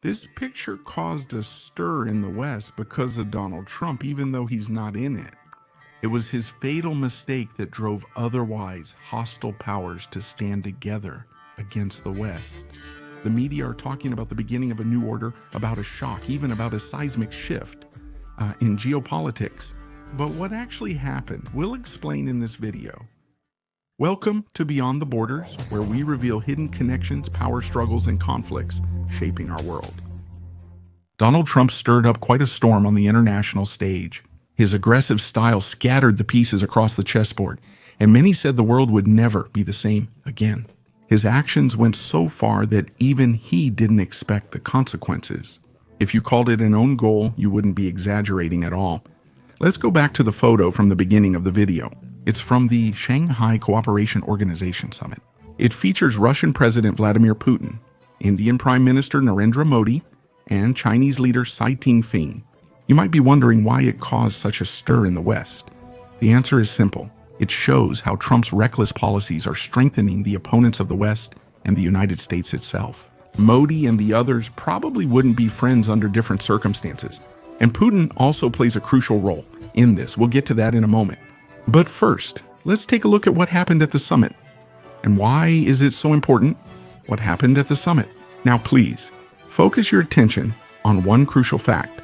This picture caused a stir in the West because of Donald Trump, even though he's not in it. It was his fatal mistake that drove otherwise hostile powers to stand together against the West. The media are talking about the beginning of a new order, about a shock, even about a seismic shift in geopolitics. But what actually happened, we'll explain in this video. Welcome to Beyond the Borders, where we reveal hidden connections, power struggles, and conflicts shaping our world. Donald Trump stirred up quite a storm on the international stage. His aggressive style scattered the pieces across the chessboard, and many said the world would never be the same again. His actions went so far that even he didn't expect the consequences. If you called it an own goal, you wouldn't be exaggerating at all. Let's go back to the photo from the beginning of the video. It's from the Shanghai Cooperation Organization Summit. It features Russian President Vladimir Putin, Indian Prime Minister Narendra Modi, and Chinese leader Xi Jinping. You might be wondering why it caused such a stir in the West. The answer is simple. It shows how Trump's reckless policies are strengthening the opponents of the West and the United States itself. Modi and the others probably wouldn't be friends under different circumstances. And Putin also plays a crucial role in this. We'll get to that in a moment. But first, let's take a look at what happened at the summit. And why is it so important? What happened at the summit? Now please, focus your attention on one crucial fact.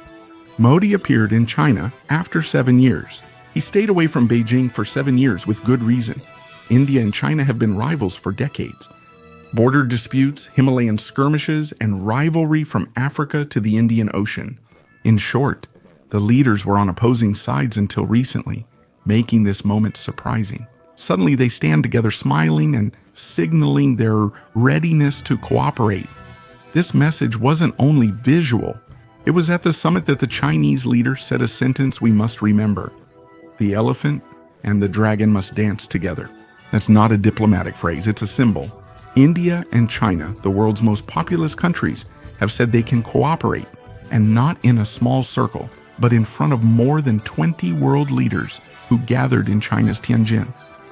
Modi appeared in China after 7 years. He stayed away from Beijing for 7 years with good reason. India and China have been rivals for decades. Border disputes, Himalayan skirmishes, and rivalry from Africa to the Indian Ocean. In short, the leaders were on opposing sides until recently, making this moment surprising. Suddenly they stand together smiling and signaling their readiness to cooperate. This message wasn't only visual. It was at the summit that the Chinese leader said a sentence we must remember. The elephant and the dragon must dance together. That's not a diplomatic phrase, it's a symbol. India and China, the world's most populous countries, have said they can cooperate, and not in a small circle, but in front of more than 20 world leaders who gathered in China's Tianjin.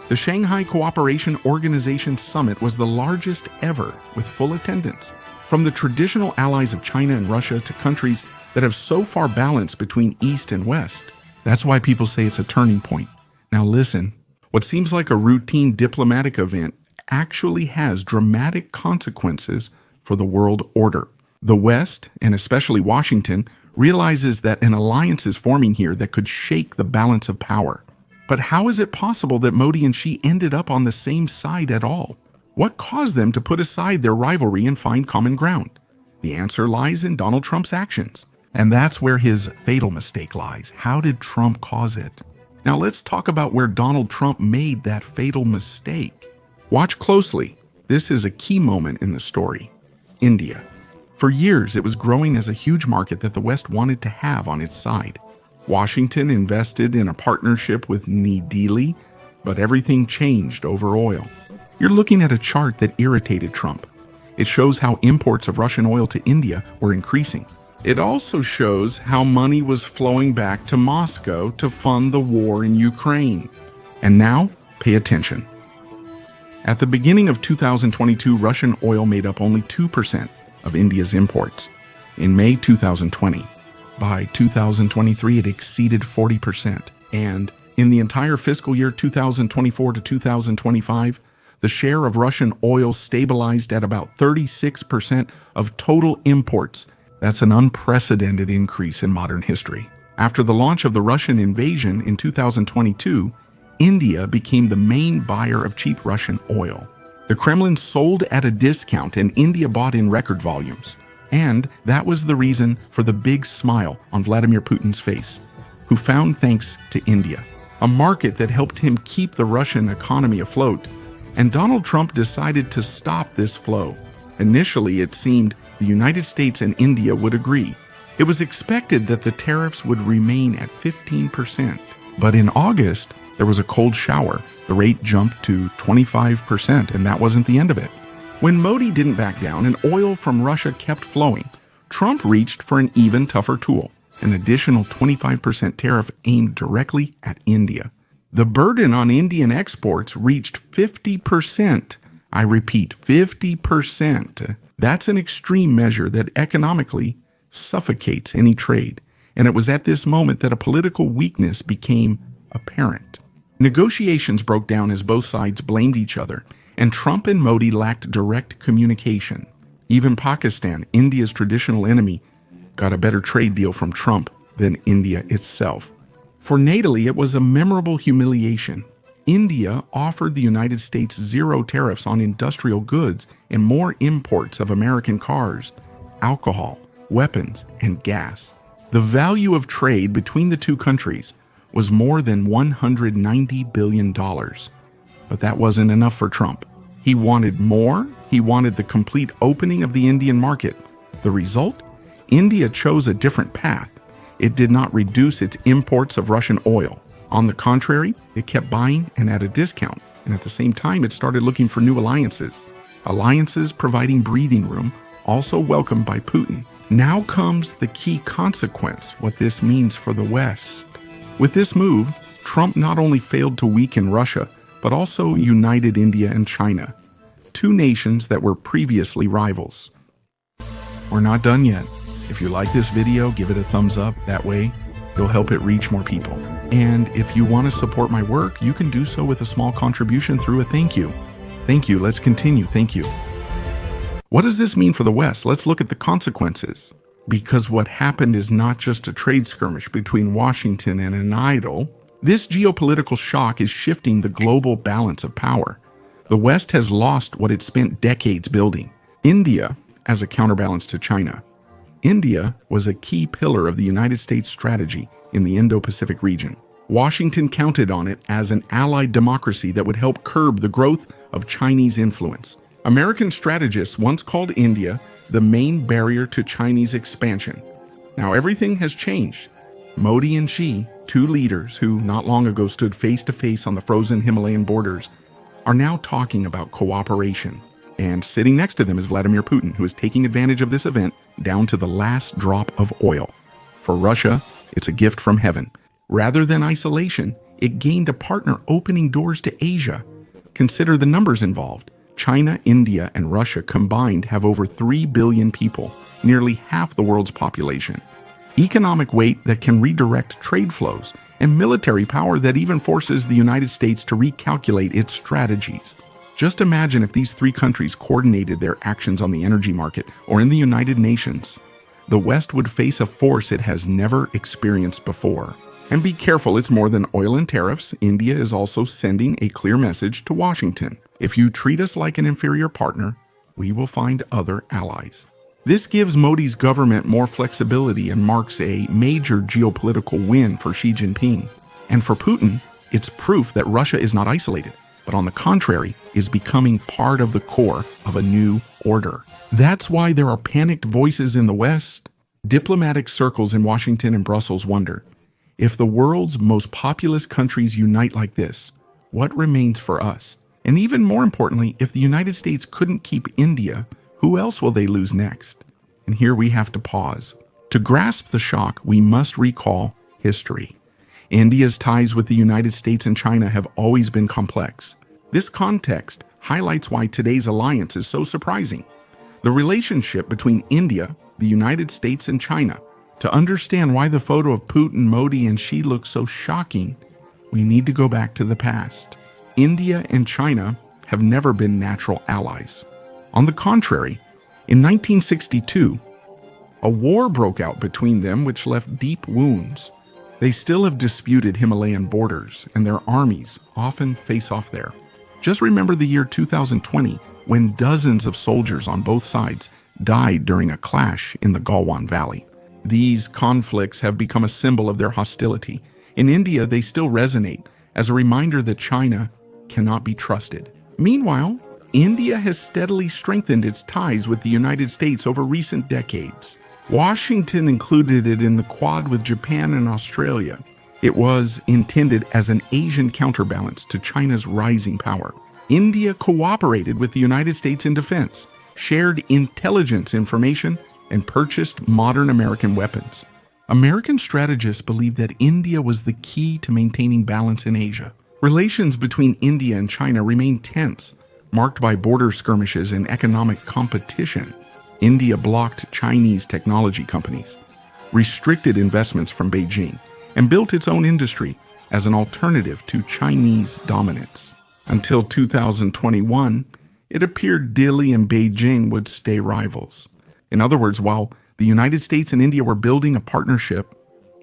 The Shanghai Cooperation Organization Summit was the largest ever with full attendance. From the traditional allies of China and Russia to countries that have so far balanced between East and West. That's why people say it's a turning point. Now listen, what seems like a routine diplomatic event actually has dramatic consequences for the world order. The West, and especially Washington, realizes that an alliance is forming here that could shake the balance of power. But how is it possible that Modi and Xi ended up on the same side at all? What caused them to put aside their rivalry and find common ground? The answer lies in Donald Trump's actions. And that's where his fatal mistake lies. How did Trump cause it? Now let's talk about where Donald Trump made that fatal mistake. Watch closely. This is a key moment in the story. India. For years, it was growing as a huge market that the West wanted to have on its side. Washington invested in a partnership with New Delhi, but everything changed over oil. You're looking at a chart that irritated Trump. It shows how imports of Russian oil to India were increasing. It also shows how money was flowing back to Moscow to fund the war in Ukraine. And now, pay attention. At the beginning of 2022, Russian oil made up only 2% of India's imports. In May 2020, by 2023, it exceeded 40%. And in the entire fiscal year 2024 to 2025, the share of Russian oil stabilized at about 36% of total imports. That's an unprecedented increase in modern history. After the launch of the Russian invasion in 2022, India became the main buyer of cheap Russian oil. The Kremlin sold at a discount and India bought in record volumes. And that was the reason for the big smile on Vladimir Putin's face, who found thanks to India, a market that helped him keep the Russian economy afloat. And Donald Trump decided to stop this flow. Initially, it seemed the United States and India would agree. It was expected that the tariffs would remain at 15%. But in August, there was a cold shower. The rate jumped to 25%, and that wasn't the end of it. When Modi didn't back down and oil from Russia kept flowing, Trump reached for an even tougher tool, an additional 25% tariff aimed directly at India. The burden on Indian exports reached 50%. I repeat, 50%. That's an extreme measure that economically suffocates any trade, and it was at this moment that a political weakness became apparent. Negotiations broke down as both sides blamed each other, and Trump and Modi lacked direct communication. Even Pakistan, India's traditional enemy, got a better trade deal from Trump than India itself. For natally, it was a memorable humiliation. India offered the United States zero tariffs on industrial goods and more imports of American cars, alcohol, weapons, and gas. The value of trade between the two countries was more than $190 billion. But that wasn't enough for Trump. He wanted more. He wanted the complete opening of the Indian market. The result? India chose a different path. It did not reduce its imports of Russian oil. On the contrary, it kept buying and at a discount, and at the same time it started looking for new alliances. Alliances providing breathing room, also welcomed by Putin. Now comes the key consequence, what this means for the West. With this move, Trump not only failed to weaken Russia, but also united India and China, two nations that were previously rivals. We're not done yet. If you like this video, give it a thumbs up. That way, you'll help it reach more people. And if you want to support my work, you can do so with a small contribution through a thank you. Thank you. Let's continue. Thank you. What does this mean for the West? Let's look at the consequences. Because what happened is not just a trade skirmish between Washington and an idol. This geopolitical shock is shifting the global balance of power. The West has lost what it spent decades building. India as a counterbalance to China. India was a key pillar of the United States strategy in the Indo-Pacific region. Washington counted on it as an allied democracy that would help curb the growth of Chinese influence. American strategists once called India the main barrier to Chinese expansion. Now everything has changed. Modi and Xi, two leaders who not long ago stood face to face on the frozen Himalayan borders, are now talking about cooperation. And sitting next to them is Vladimir Putin, who is taking advantage of this event down to the last drop of oil. For Russia, it's a gift from heaven. Rather than isolation, it gained a partner opening doors to Asia. Consider the numbers involved. China, India, and Russia combined have over 3 billion people, nearly half the world's population. Economic weight that can redirect trade flows, and military power that even forces the United States to recalculate its strategies. Just imagine if these three countries coordinated their actions on the energy market or in the United Nations. The West would face a force it has never experienced before. And be careful, it's more than oil and tariffs. India is also sending a clear message to Washington. If you treat us like an inferior partner, we will find other allies. This gives Modi's government more flexibility and marks a major geopolitical win for Xi Jinping. And for Putin, it's proof that Russia is not isolated, but on the contrary, is becoming part of the core of a new order. That's why there are panicked voices in the West. Diplomatic circles in Washington and Brussels wonder, if the world's most populous countries unite like this, what remains for us? And even more importantly, if the United States couldn't keep India, who else will they lose next? And here we have to pause. To grasp the shock, we must recall history. India's ties with the United States and China have always been complex. This context highlights why today's alliance is so surprising. The relationship between India, the United States, and China. To understand why the photo of Putin, Modi, and Xi looks so shocking, we need to go back to the past. India and China have never been natural allies. On the contrary, in 1962, a war broke out between them which left deep wounds. They still have disputed Himalayan borders, and their armies often face off there. Just remember the year 2020, when dozens of soldiers on both sides died during a clash in the Galwan Valley. These conflicts have become a symbol of their hostility. In India, they still resonate as a reminder that China cannot be trusted. Meanwhile, India has steadily strengthened its ties with the United States over recent decades. Washington included it in the Quad with Japan and Australia. It was intended as an Asian counterbalance to China's rising power. India cooperated with the United States in defense, shared intelligence information, and purchased modern American weapons. American strategists believe that India was the key to maintaining balance in Asia. Relations between India and China remain tense, marked by border skirmishes and economic competition. India blocked Chinese technology companies, restricted investments from Beijing, and built its own industry as an alternative to Chinese dominance. Until 2021, it appeared Delhi and Beijing would stay rivals. In other words, while the United States and India were building a partnership,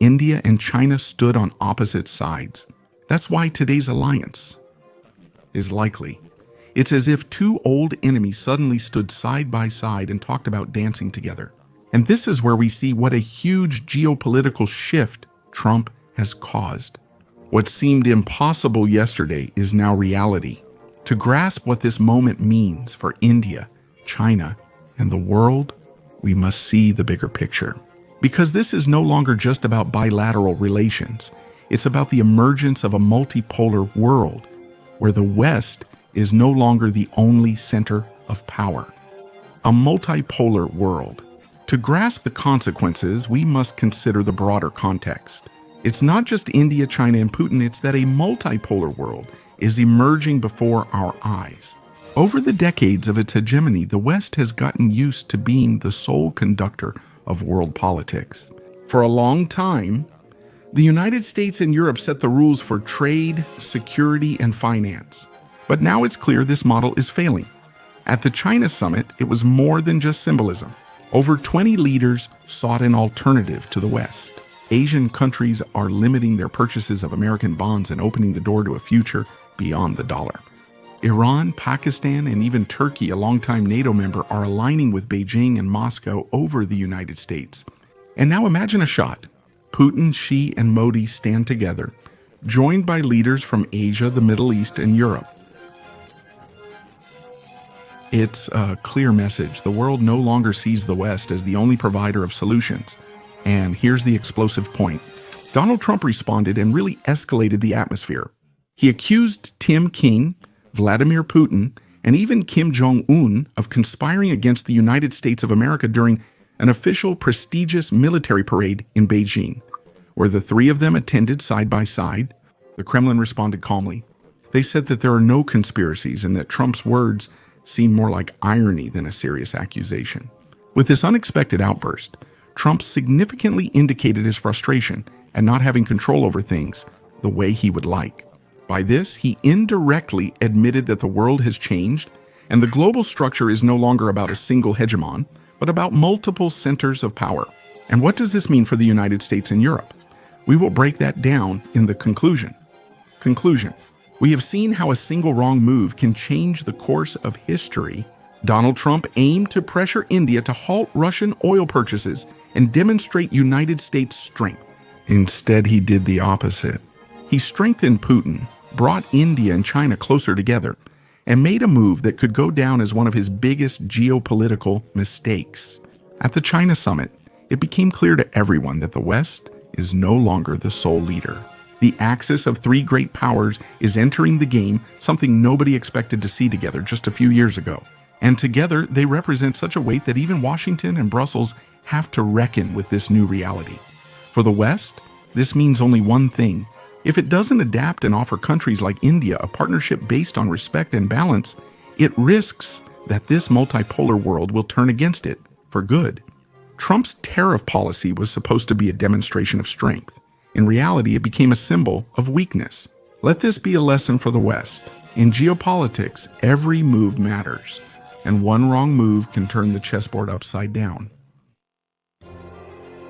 India and China stood on opposite sides. That's why today's alliance is likely. It's as if two old enemies suddenly stood side by side and talked about dancing together. And this is where we see what a huge geopolitical shift Trump has caused. What seemed impossible yesterday is now reality. To grasp what this moment means for India, China, and the world, we must see the bigger picture. Because this is no longer just about bilateral relations. It's about the emergence of a multipolar world where the West is no longer the only center of power. A multipolar world. To grasp the consequences, we must consider the broader context. It's not just India, China, and Putin, it's that a multipolar world is emerging before our eyes. Over the decades of its hegemony, the West has gotten used to being the sole conductor of world politics. For a long time, the United States and Europe set the rules for trade, security, and finance. But now it's clear this model is failing. At the China summit, it was more than just symbolism. Over 20 leaders sought an alternative to the West. Asian countries are limiting their purchases of American bonds and opening the door to a future beyond the dollar. Iran, Pakistan, and even Turkey, a longtime NATO member, are aligning with Beijing and Moscow over the United States. And now imagine a shot. Putin, Xi, and Modi stand together, joined by leaders from Asia, the Middle East, and Europe. It's a clear message. The world no longer sees the West as the only provider of solutions. And here's the explosive point. Donald Trump responded and really escalated the atmosphere. He accused Tim King, Vladimir Putin, and even Kim Jong-un of conspiring against the United States of America during an official prestigious military parade in Beijing, where the three of them attended side by side. The Kremlin responded calmly. They said that there are no conspiracies and that Trump's words seem more like irony than a serious accusation. With this unexpected outburst, Trump significantly indicated his frustration at not having control over things the way he would like. By this, he indirectly admitted that the world has changed and the global structure is no longer about a single hegemon, but about multiple centers of power. And what does this mean for the United States and Europe? We will break that down in the conclusion. We have seen how a single wrong move can change the course of history. Donald Trump aimed to pressure India to halt Russian oil purchases and demonstrate United States strength. Instead, he did the opposite. He strengthened Putin, brought India and China closer together, and made a move that could go down as one of his biggest geopolitical mistakes. At the China summit, it became clear to everyone that the West is no longer the sole leader. The axis of three great powers is entering the game, something nobody expected to see together just a few years ago. And together, they represent such a weight that even Washington and Brussels have to reckon with this new reality. For the West, this means only one thing. If it doesn't adapt and offer countries like India a partnership based on respect and balance, it risks that this multipolar world will turn against it for good. Trump's tariff policy was supposed to be a demonstration of strength. In reality, it became a symbol of weakness. Let this be a lesson for the West. In geopolitics, every move matters, and one wrong move can turn the chessboard upside down.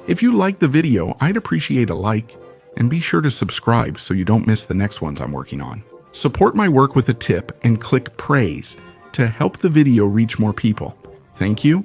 If you liked the video, I'd appreciate a like, and be sure to subscribe so you don't miss the next ones I'm working on. Support my work with a tip and click praise to help the video reach more people. Thank you,